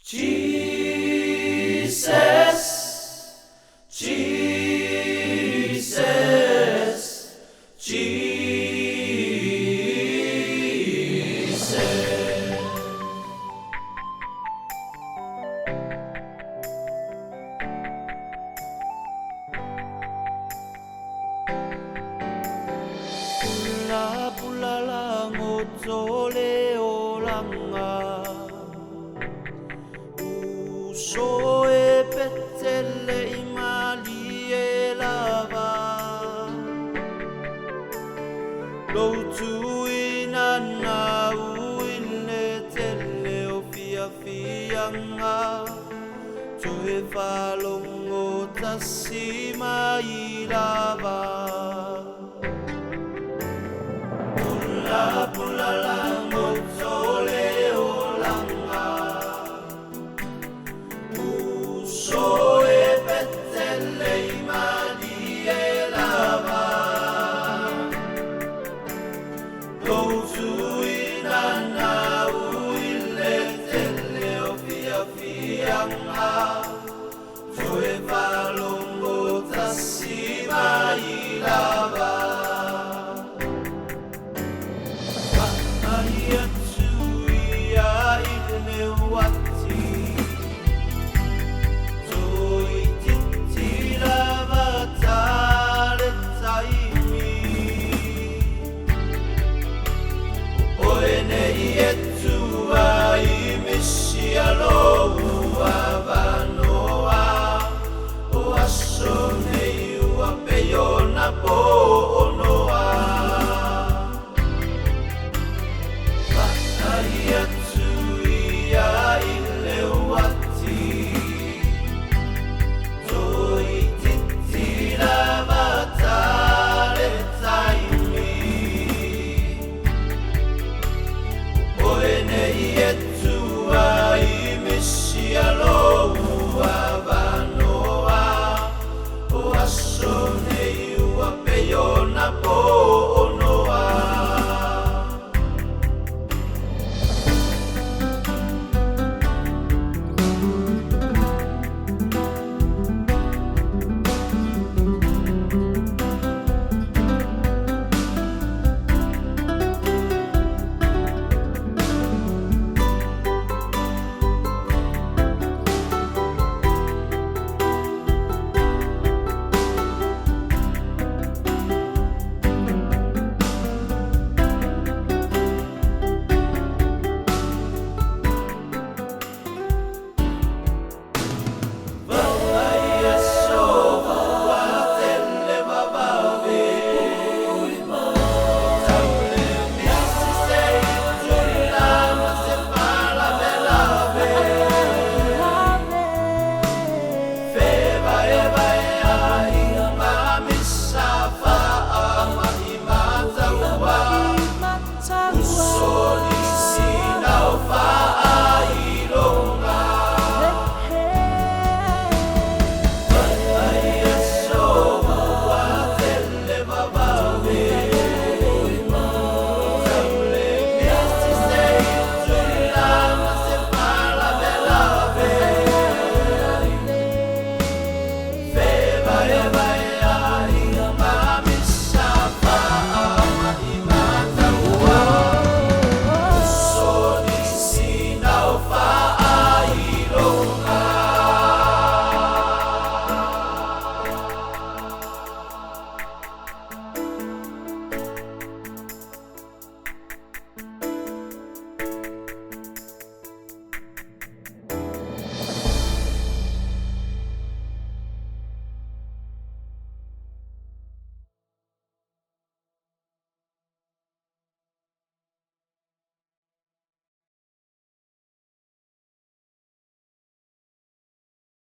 Jesus, Jesus, Jesus. Pula pula lang otole olanga. So e petele imali e lava Lo tu inana uile tele o fia fianga To e falongo tasima I lava Pula pula lango tole o langa So e petele imali e lava Go to inana uile tele o fia fianga So e valongo tasima I lava Maia tu ia ilne wati Alo avanoa o aso nei ua peiona po onoa Matai atu ia I leo ati Toi titi lava tale taimi Oe nei